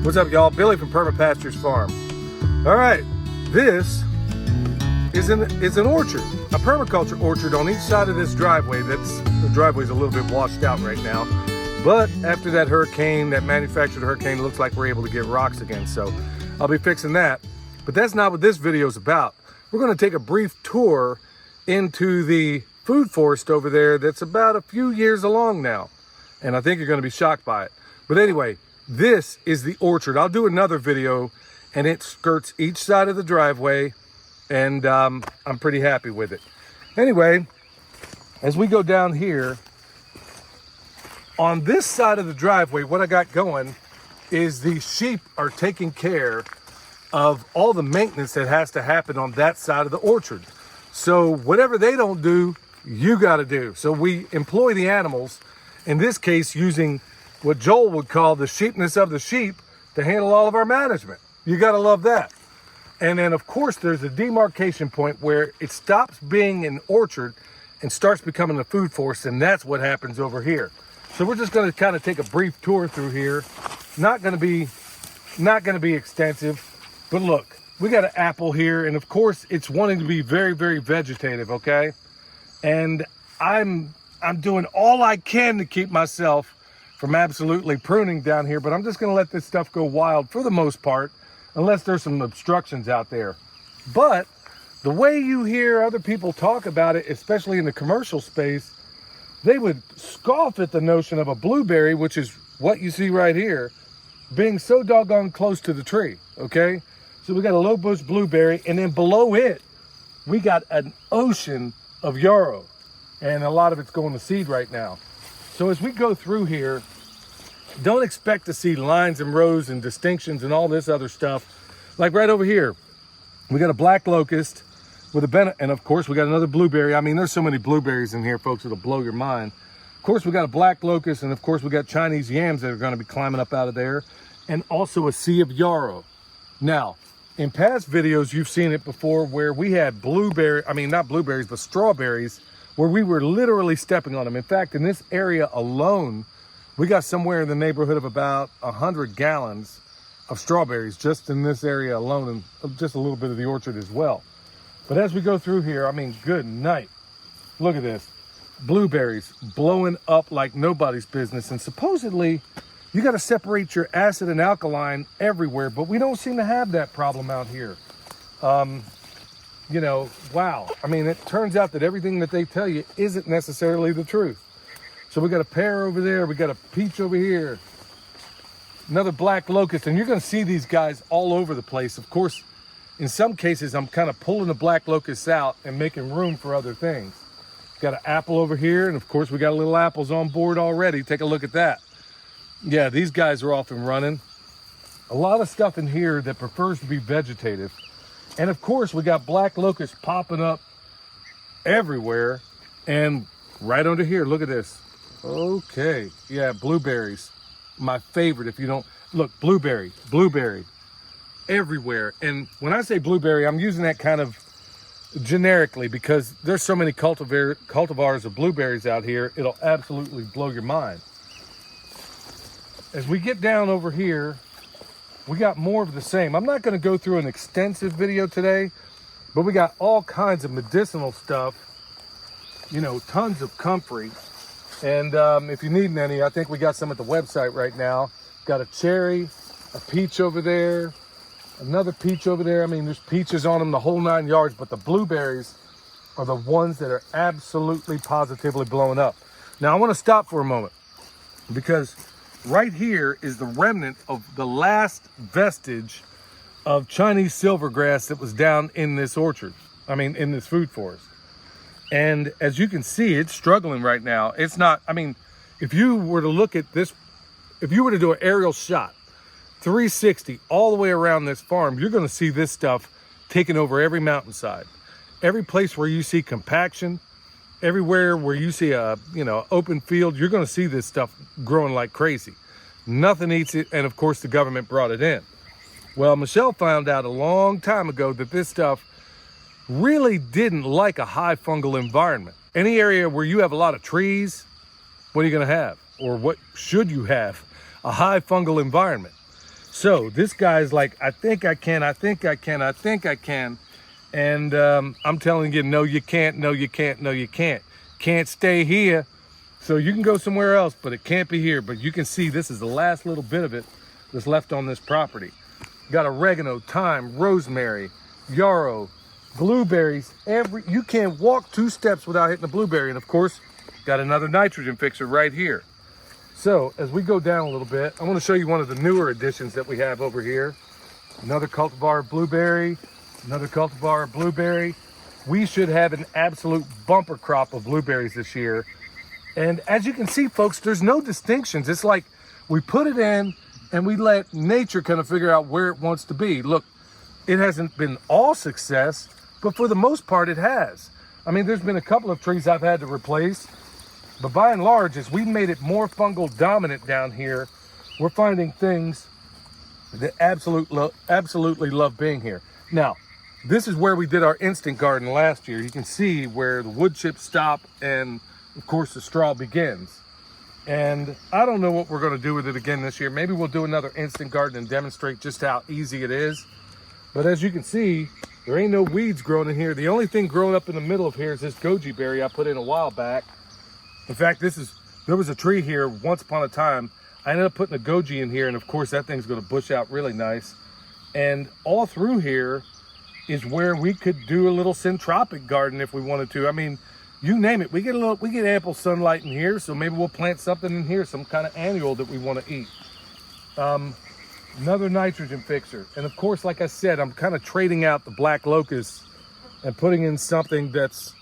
What's up, y'all? Billy from Perma Pastures Farm. All right, this is an orchard, a permaculture orchard on each side of this driveway. The driveway's a little bit washed out right now, but after that hurricane, that manufactured hurricane, it looks like we're able to get rocks again. So I'll be fixing that. But that's not what this video is about. We're going to take a brief tour into the food forest over there that's about a few years along now, and I think you're going to be shocked by it. But anyway, this is the orchard. I'll do another video, and it skirts each side of the driveway, and I'm pretty happy with it. Anyway, as we go down here, on this side of the driveway, what I got going is the sheep are taking care of all the maintenance that has to happen on that side of the orchard. So whatever they don't do, you got to do. So we employ the animals, in this case using what Joel would call the sheepness of the sheep, to handle all of our management. You got to love that. And then of course there's a demarcation point where it stops being an orchard and starts becoming a food forest, and that's what happens over here. So we're just going to kind of take a brief tour through here. Not going to be extensive, but look, we got an apple here, and of course it's wanting to be very, very vegetative, okay? And I'm doing all I can to keep myself from absolutely pruning down here, but I'm just going to let this stuff go wild for the most part, unless there's some obstructions out there. But the way you hear other people talk about it, especially in the commercial space, they would scoff at the notion of a blueberry, which is what you see right here, being so doggone close to the tree, okay? So we got a low bush blueberry, and then below it, we got an ocean of yarrow, and a lot of it's going to seed right now. So as we go through here, don't expect to see lines and rows and distinctions and all this other stuff. Like right over here, we got a black locust with a and of course we got another blueberry. I mean, there's so many blueberries in here, folks, it'll blow your mind. Of course, we got a black locust, and of course we got Chinese yams that are going to be climbing up out of there, and also a sea of yarrow. Now, in past videos, you've seen it before where we had not blueberries, but strawberries, where we were literally stepping on them. In fact, in this area alone, we got somewhere in the neighborhood of about 100 gallons of strawberries just in this area alone, and just a little bit of the orchard as well. But as we go through here, I mean, good night. Look at this. Blueberries blowing up like nobody's business. And supposedly, you got to separate your acid and alkaline everywhere, but we don't seem to have that problem out here. You know, wow. I mean, it turns out that everything that they tell you isn't necessarily the truth. So we got a pear over there, we got a peach over here, another black locust, and you're going to see these guys all over the place. Of course, in some cases, I'm kind of pulling the black locusts out and making room for other things. Got an apple over here, and of course, we got little apples on board already. Take a look at that. Yeah, these guys are off and running. A lot of stuff in here that prefers to be vegetative. And of course, we got black locusts popping up everywhere. And right under here, look at this. Okay, yeah, blueberries, my favorite. If you don't look, blueberry everywhere. And when I say blueberry, I'm using that kind of generically because there's so many cultivars of blueberries out here, it'll absolutely blow your mind. As we get down over here, we got more of the same. I'm not going to go through an extensive video today, but we got all kinds of medicinal stuff, you know, tons of comfrey. And if you need any, I think we got some at the website right now. Got a cherry, a peach over there, another peach over there. I mean, there's peaches on them the whole 9 yards, but the blueberries are the ones that are absolutely positively blowing up. Now, I want to stop for a moment because right here is the remnant of the last vestige of Chinese silvergrass that was down in this orchard. I mean, in this food forest. And as you can see, it's struggling right now. It's not, I mean, if you were to look at this, if you were to do an aerial shot, 360 all the way around this farm, you're going to see this stuff taking over every mountainside. Every place where you see compaction, everywhere where you see a, you know, open field, you're going to see this stuff growing like crazy. Nothing eats it, and of course the government brought it in. Well, Michelle found out a long time ago that this stuff really didn't like a high fungal environment. Any area where you have a lot of trees, what are you going to have? Or what should you have? A high fungal environment. So this guy's like, I think I can, I think I can, I think I can. And I'm telling you, no, you can't, no, you can't, no, you can't. Can't stay here. So you can go somewhere else, but it can't be here. But you can see this is the last little bit of it that's left on this property. Got oregano, thyme, rosemary, yarrow, blueberries. You can't walk 2 steps without hitting a blueberry. And of course, got another nitrogen fixer right here. So as we go down a little bit, I want to show you one of the newer additions that we have over here. Another cultivar of blueberry, another cultivar of blueberry. We should have an absolute bumper crop of blueberries this year. And as you can see, folks, there's no distinctions. It's like we put it in and we let nature kind of figure out where it wants to be. Look, it hasn't been all success, but for the most part it has. I mean, there's been a couple of trees I've had to replace, but by and large, as we made it more fungal dominant down here, we're finding things that absolutely love being here. Now, this is where we did our instant garden last year. You can see where the wood chips stop and of course the straw begins. And I don't know what we're going to do with it again this year. Maybe we'll do another instant garden and demonstrate just how easy it is. But as you can see, there ain't no weeds growing in here. The only thing growing up in the middle of here is this goji berry I put in a while back. In fact, there was a tree here once upon a time. I ended up putting a goji in here, and of course that thing's going to bush out really nice. And all through here is where we could do a little syntropic garden if we wanted to. I mean, you name it. We get ample sunlight in here, so maybe we'll plant something in here, some kind of annual that we want to eat. Another nitrogen fixer. And of course, like I said, I'm kind of trading out the black locust and putting in something that's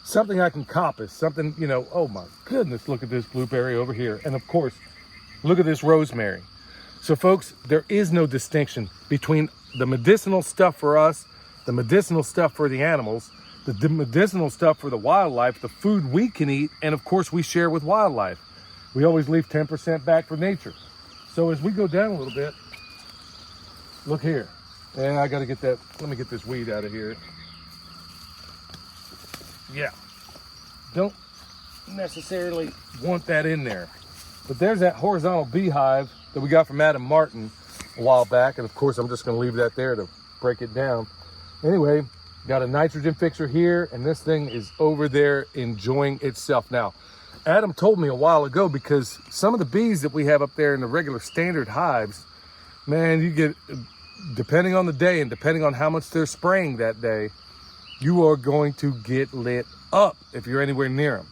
something I can coppice, something, you know, oh my goodness, look at this blueberry over here. And of course, look at this rosemary. So folks, there is no distinction between the medicinal stuff for us, the medicinal stuff for the animals, the medicinal stuff for the wildlife, the food we can eat, and of course we share with wildlife. We always leave 10% back for nature. So as we go down a little bit, look here. And I gotta get that, let me get this weed out of here. Yeah, don't necessarily want that in there. But there's that horizontal beehive that we got from Adam Martin a while back. And of course, I'm just gonna leave that there to break it down. Anyway, got a nitrogen fixer here, and this thing is over there enjoying itself. Now, Adam told me a while ago, because some of the bees that we have up there in the regular standard hives, man, you get, depending on the day and depending on how much they're spraying that day, you are going to get lit up if you're anywhere near them.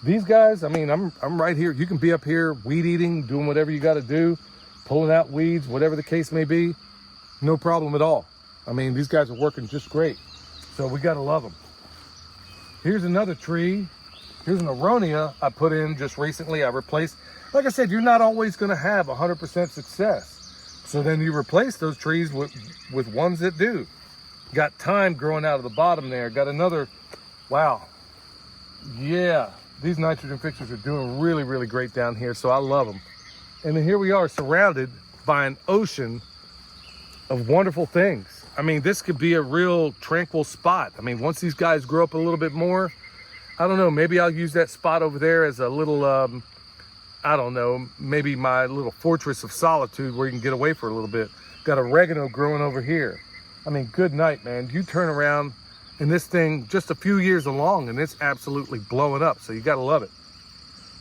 These guys, I mean, I'm right here. You can be up here weed eating, doing whatever you got to do, pulling out weeds, whatever the case may be, no problem at all. I mean, these guys are working just great. So we got to love them. Here's another tree. Here's an aronia I put in just recently. I replaced, like I said, you're not always going to have 100% success. So then you replace those trees with ones that do. Got thyme growing out of the bottom there. Got another, wow. Yeah, these nitrogen fixers are doing really, really great down here. So I love them. And then here we are surrounded by an ocean of wonderful things. I mean, this could be a real tranquil spot. I mean, once these guys grow up a little bit more, I don't know, maybe I'll use that spot over there as a little, I don't know, maybe my little fortress of solitude where you can get away for a little bit. Got oregano growing over here. I mean, good night, man. You turn around and this thing just a few years along and it's absolutely blowing up. So you got to love it.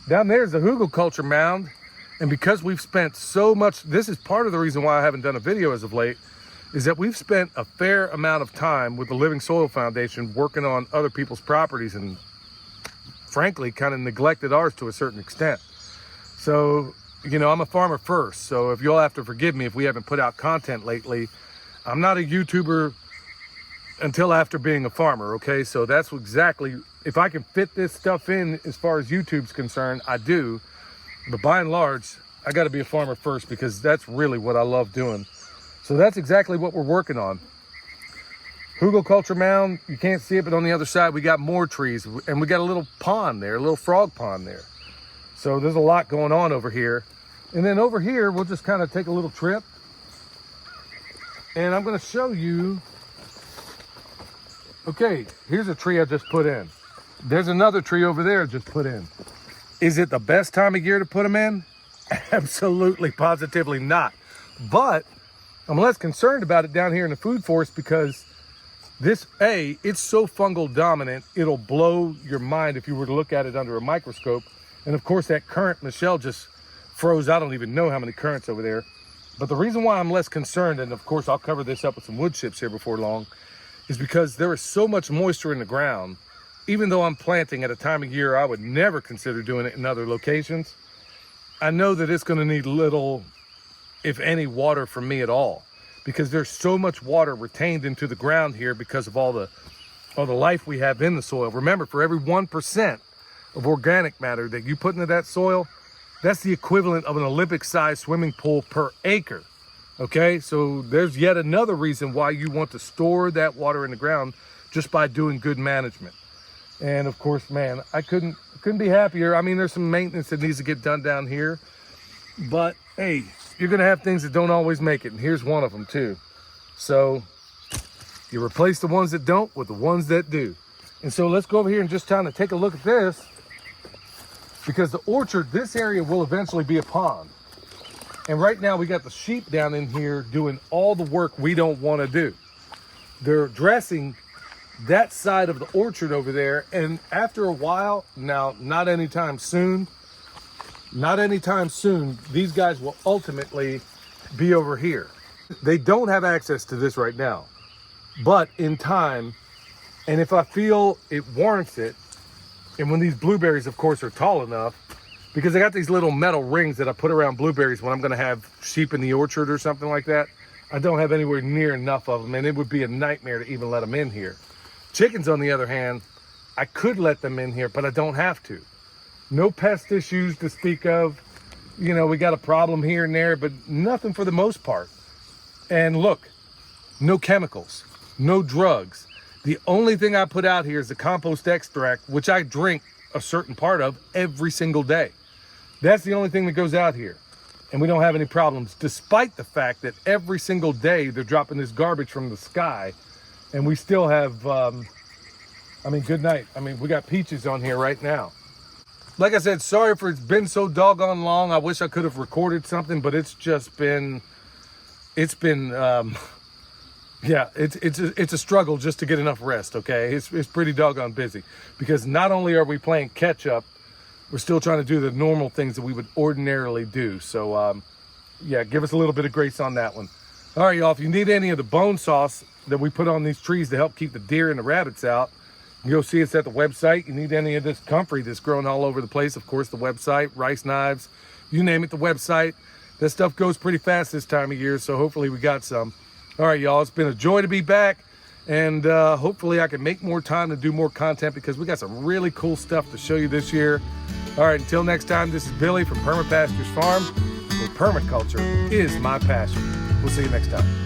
Down there's the hugel culture mound. And because we've spent so much, this is part of the reason why I haven't done a video as of late, is that we've spent a fair amount of time with the Living Soil Foundation working on other people's properties and frankly kind of neglected ours to a certain extent. So, you know, I'm a farmer first. So if you'll have to forgive me if we haven't put out content lately, I'm not a YouTuber until after being a farmer, okay? So that's exactly, if I can fit this stuff in as far as YouTube's concerned, I do. But by and large, I got to be a farmer first because that's really what I love doing. So that's exactly what we're working on. Hugel culture mound, you can't see it, but on the other side, we got more trees and we got a little pond there, a little frog pond there. So there's a lot going on over here. And then over here, we'll just kind of take a little trip. And I'm going to show you, okay, here's a tree I just put in. There's another tree over there I just put in. Is it the best time of year to put them in? Absolutely, positively not. But I'm less concerned about it down here in the food forest because this, it's so fungal dominant, it'll blow your mind if you were to look at it under a microscope. And of course that current, Michelle just froze. I don't even know how many currents over there. But the reason why I'm less concerned, and of course I'll cover this up with some wood chips here before long, is because there is so much moisture in the ground. Even though I'm planting at a time of year I would never consider doing it in other locations, I know that it's going to need little, if any, water from me at all, because there's so much water retained into the ground here because of all the life we have in the soil. Remember, for every 1% of organic matter that you put into that soil, that's the equivalent of an Olympic-sized swimming pool per acre. Okay, so there's yet another reason why you want to store that water in the ground just by doing good management. And of course, man, I couldn't be happier. I mean, there's some maintenance that needs to get done down here, but hey, you're gonna have things that don't always make it, and here's one of them too. So you replace the ones that don't with the ones that do. And so let's go over here and just kind of take a look at this, because the orchard, this area will eventually be a pond. And right now we got the sheep down in here doing all the work we don't want to do. They're dressing that side of the orchard over there, and after a while, now not anytime soon, these guys will ultimately be over here. They don't have access to this right now, but in time, and if I feel it warrants it, and when these blueberries of course are tall enough, because I got these little metal rings that I put around blueberries when I'm going to have sheep in the orchard or something like that. I don't have anywhere near enough of them, and it would be a nightmare to even let them in here. Chickens, on the other hand, I could let them in here, but I don't have to. No pest issues to speak of. You know, we got a problem here and there, but nothing for the most part. And look, no chemicals, no drugs. The only thing I put out here is the compost extract, which I drink a certain part of every single day. That's the only thing that goes out here. And we don't have any problems, despite the fact that every single day they're dropping this garbage from the sky. And we still have, I mean, good night. I mean, we got peaches on here right now. Like I said, sorry for it's been so doggone long. I wish I could have recorded something, but it's just been, yeah, it's a struggle just to get enough rest, okay? It's pretty doggone busy, because not only are we playing catch up, we're still trying to do the normal things that we would ordinarily do. So, yeah, give us a little bit of grace on that one. All right, y'all, if you need any of the bone sauce that we put on these trees to help keep the deer and the rabbits out, you go see us at the website. You need any of this comfrey that's growing all over the place, of course, the website, rice knives, you name it, the website. That stuff goes pretty fast this time of year, so hopefully we got some. All right, y'all, it's been a joy to be back, and hopefully I can make more time to do more content, because we got some really cool stuff to show you this year. All right, until next time, this is Billy from Perma Pastures Farm, where permaculture is my passion. We'll see you next time.